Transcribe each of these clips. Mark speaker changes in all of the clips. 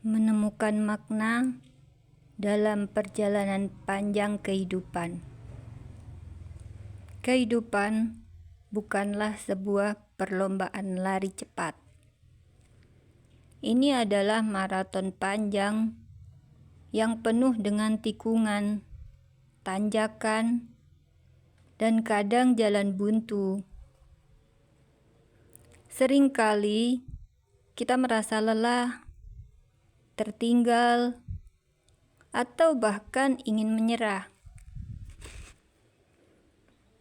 Speaker 1: menemukan makna dalam perjalanan panjang kehidupan. Kehidupan bukanlah sebuah perlombaan lari cepat. Ini adalah maraton panjang yang penuh dengan tikungan, tanjakan, dan kadang jalan buntu. Seringkali kita merasa lelah, tertinggal, atau bahkan ingin menyerah.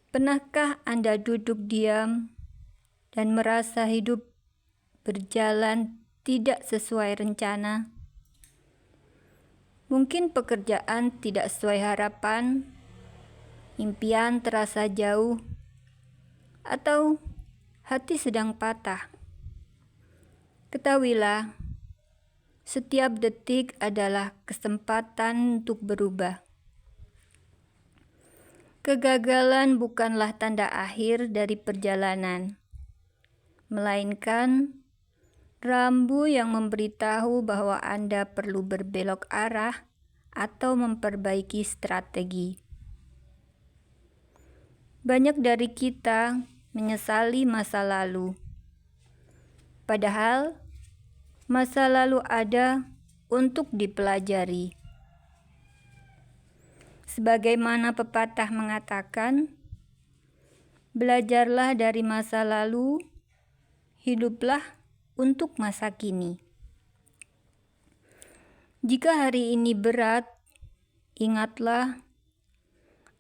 Speaker 1: Pernahkah Anda duduk diam dan merasa hidup berjalan tidak sesuai rencana? Mungkin pekerjaan tidak sesuai harapan, impian terasa jauh, atau hati sedang patah. Ketahuilah, setiap detik adalah kesempatan untuk berubah. Kegagalan bukanlah tanda akhir dari perjalanan, melainkan rambu yang memberitahu bahwa Anda perlu berbelok arah atau memperbaiki strategi. Banyak dari kita menyesali masa lalu, padahal masa lalu ada untuk dipelajari. Sebagaimana pepatah mengatakan, belajarlah dari masa lalu, hiduplah untuk masa kini. Jika hari ini berat, ingatlah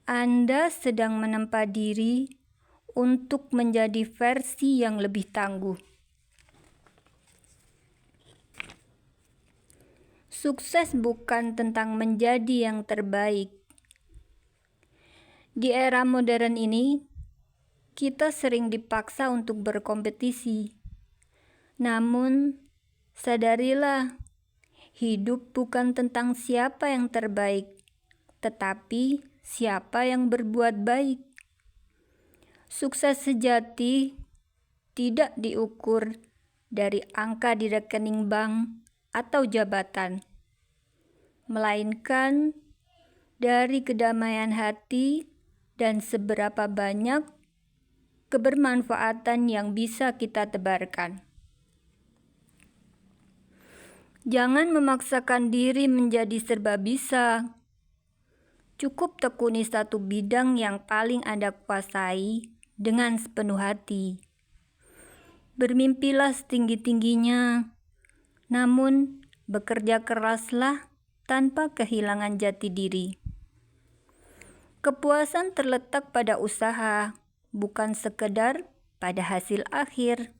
Speaker 1: Anda sedang menempa diri untuk menjadi versi yang lebih tangguh. Sukses bukan tentang menjadi yang terbaik. Di era modern ini, kita sering dipaksa untuk berkompetisi. Namun, sadarilah, hidup bukan tentang siapa yang terbaik, tetapi siapa yang berbuat baik. Sukses sejati tidak diukur dari angka di rekening bank atau jabatan, melainkan dari kedamaian hati dan seberapa banyak kebermanfaatan yang bisa kita tebarkan. Jangan memaksakan diri menjadi serba bisa. Cukup tekuni satu bidang yang paling Anda kuasai dengan sepenuh hati. Bermimpilah setinggi-tingginya, namun bekerja keraslah tanpa kehilangan jati diri. Kepuasan terletak pada usaha, bukan sekedar pada hasil akhir.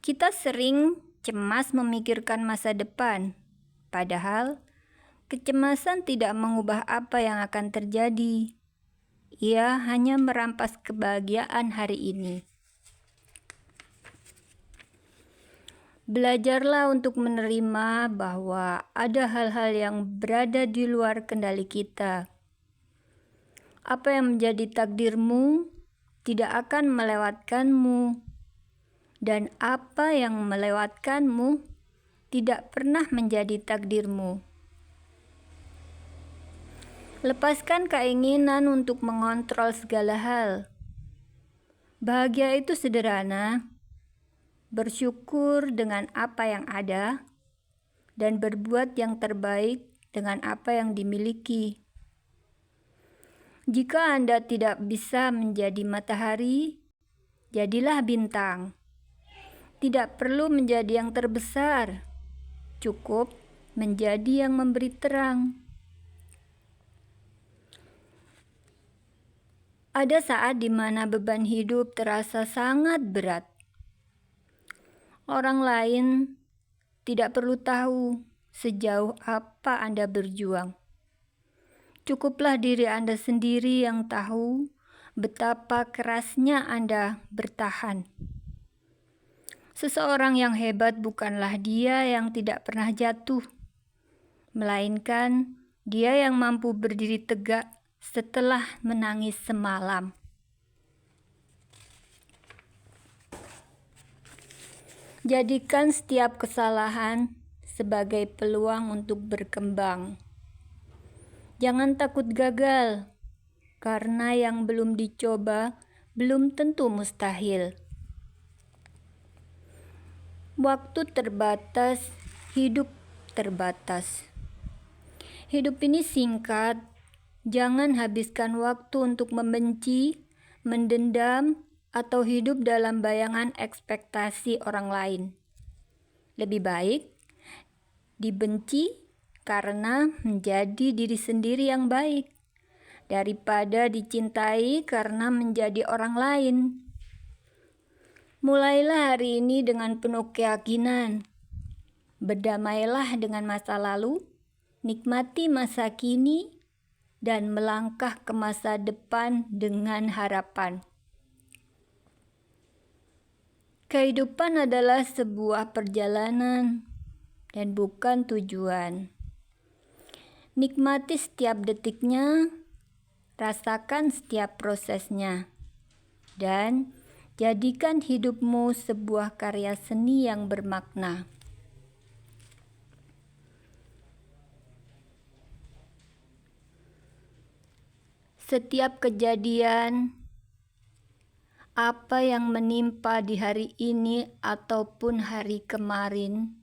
Speaker 1: Kita sering cemas memikirkan masa depan, padahal kecemasan tidak mengubah apa yang akan terjadi. Ia hanya merampas kebahagiaan hari ini. Belajarlah untuk menerima bahwa ada hal-hal yang berada di luar kendali kita. Apa yang menjadi takdirmu tidak akan melewatkanmu, dan apa yang melewatkanmu tidak pernah menjadi takdirmu. Lepaskan keinginan untuk mengontrol segala hal. Bahagia itu sederhana. Bersyukur dengan apa yang ada, dan berbuat yang terbaik dengan apa yang dimiliki. Jika Anda tidak bisa menjadi matahari, jadilah bintang. Tidak perlu menjadi yang terbesar, cukup menjadi yang memberi terang. Ada saat di mana beban hidup terasa sangat berat. Orang lain tidak perlu tahu sejauh apa Anda berjuang. Cukuplah diri Anda sendiri yang tahu betapa kerasnya Anda bertahan. Seseorang yang hebat bukanlah dia yang tidak pernah jatuh, melainkan dia yang mampu berdiri tegak setelah menangis semalam. Jadikan setiap kesalahan sebagai peluang untuk berkembang. Jangan takut gagal, karena yang belum dicoba belum tentu mustahil. Waktu terbatas, hidup terbatas. Hidup ini singkat, jangan habiskan waktu untuk membenci, mendendam, atau hidup dalam bayangan ekspektasi orang lain. Lebih baik dibenci karena menjadi diri sendiri yang baik, daripada dicintai karena menjadi orang lain. Mulailah hari ini dengan penuh keyakinan. Berdamailah dengan masa lalu, nikmati masa kini, dan melangkah ke masa depan dengan harapan. Kehidupan adalah sebuah perjalanan dan bukan tujuan. Nikmati setiap detiknya, rasakan setiap prosesnya, dan jadikan hidupmu sebuah karya seni yang bermakna. Setiap kejadian, apa yang menimpa di hari ini ataupun hari kemarin,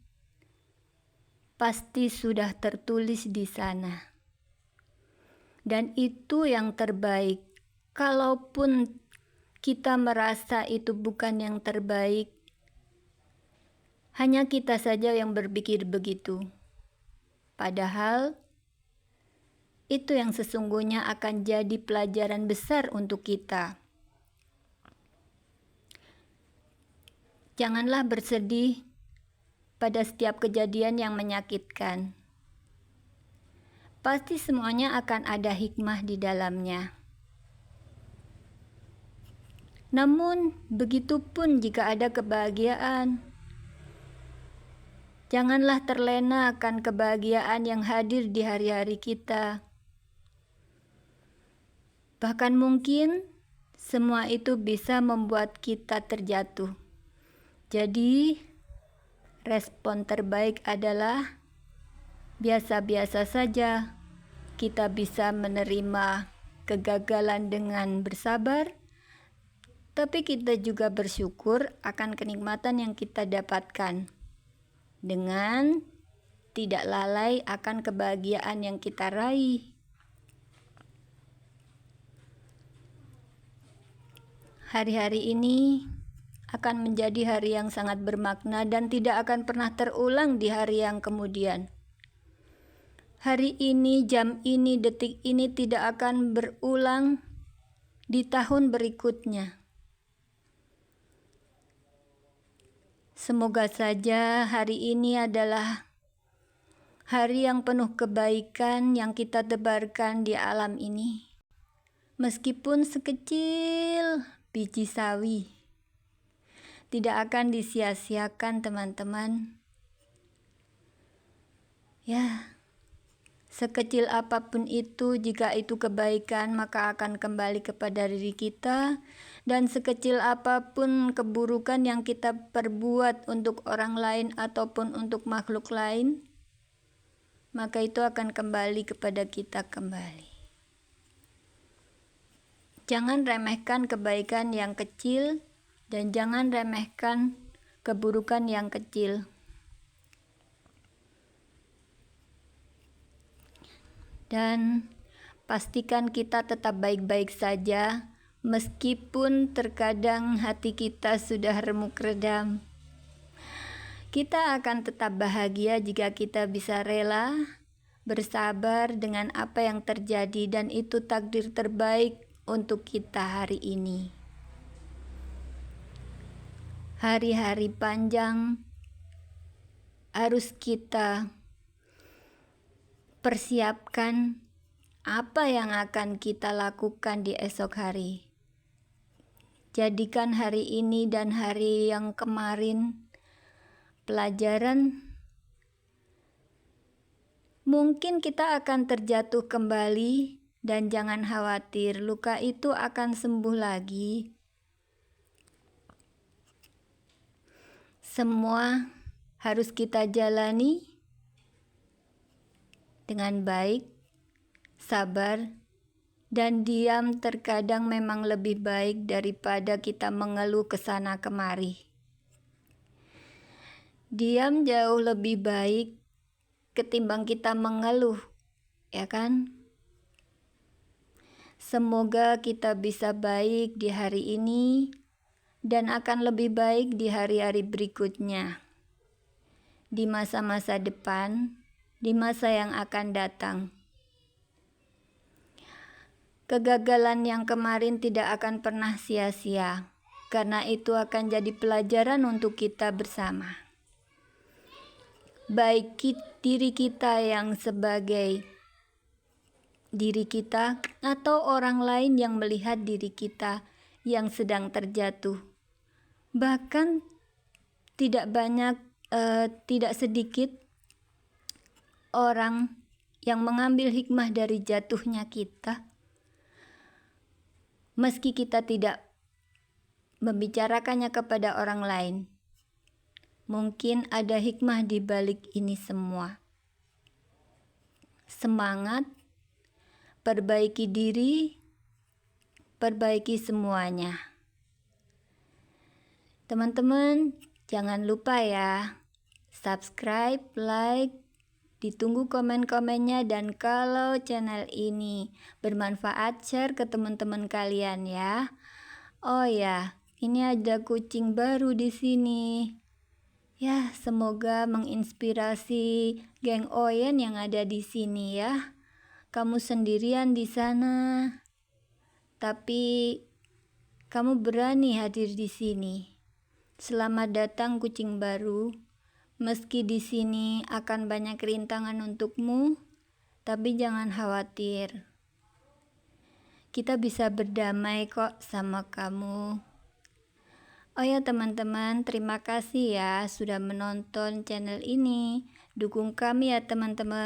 Speaker 1: pasti sudah tertulis di sana. Dan itu yang terbaik. Kalaupun kita merasa itu bukan yang terbaik, hanya kita saja yang berpikir begitu. Padahal, itu yang sesungguhnya akan jadi pelajaran besar untuk kita. Janganlah bersedih pada setiap kejadian yang menyakitkan. Pasti semuanya akan ada hikmah di dalamnya. Namun, begitupun jika ada kebahagiaan. Janganlah terlena akan kebahagiaan yang hadir di hari-hari kita. Bahkan mungkin semua itu bisa membuat kita terjatuh. Jadi, respon terbaik adalah biasa-biasa saja. Kita bisa menerima kegagalan dengan bersabar, tapi kita juga bersyukur akan kenikmatan yang kita dapatkan dengan tidak lalai akan kebahagiaan yang kita raih. Hari-hari ini akan menjadi hari yang sangat bermakna dan tidak akan pernah terulang di hari yang kemudian. Hari ini, jam ini, detik ini tidak akan berulang di tahun berikutnya. Semoga saja hari ini adalah hari yang penuh kebaikan yang kita tebarkan di alam ini. Meskipun sekecil biji sawi, tidak akan disia-siakan, teman-teman. Ya, sekecil apapun itu, jika itu kebaikan, maka akan kembali kepada diri kita. Dan sekecil apapun keburukan yang kita perbuat untuk orang lain ataupun untuk makhluk lain, maka itu akan kembali kepada kita kembali. Jangan remehkan kebaikan yang kecil dan jangan remehkan keburukan yang kecil. Dan pastikan kita tetap baik-baik saja, meskipun terkadang hati kita sudah remuk redam. Kita akan tetap bahagia jika kita bisa rela, bersabar dengan apa yang terjadi, dan itu takdir terbaik untuk kita hari ini. Hari-hari panjang harus kita persiapkan apa yang akan kita lakukan di esok hari. Jadikan hari ini dan hari yang kemarin pelajaran. Mungkin kita akan terjatuh kembali, dan jangan khawatir, luka itu akan sembuh lagi. Semua harus kita jalani dengan baik, sabar, dan diam terkadang memang lebih baik daripada kita mengeluh ke sana kemari. Diam jauh lebih baik ketimbang kita mengeluh, ya kan? Semoga kita bisa baik di hari ini dan akan lebih baik di hari-hari berikutnya, di masa-masa depan, di masa yang akan datang. Kegagalan yang kemarin tidak akan pernah sia-sia, karena itu akan jadi pelajaran untuk kita bersama. Baik diri kita yang sebagai diri kita atau orang lain yang melihat diri kita yang sedang terjatuh. Bahkan tidak sedikit orang yang mengambil hikmah dari jatuhnya kita. Meski kita tidak membicarakannya kepada orang lain, mungkin ada hikmah di balik ini semua. Semangat, perbaiki diri, perbaiki semuanya. Teman-teman, jangan lupa ya, subscribe, like, ditunggu komen-komennya, dan kalau channel ini bermanfaat, share ke teman-teman kalian ya. Oh ya, ini ada kucing baru di sini. Ya, semoga menginspirasi geng Oyen yang ada di sini ya. Kamu sendirian di sana, tapi kamu berani hadir di sini. Selamat datang kucing baru. Meski di sini akan banyak rintangan untukmu, tapi jangan khawatir. Kita bisa berdamai kok sama kamu. Oh ya teman-teman, terima kasih ya sudah menonton channel ini. Dukung kami ya teman-teman.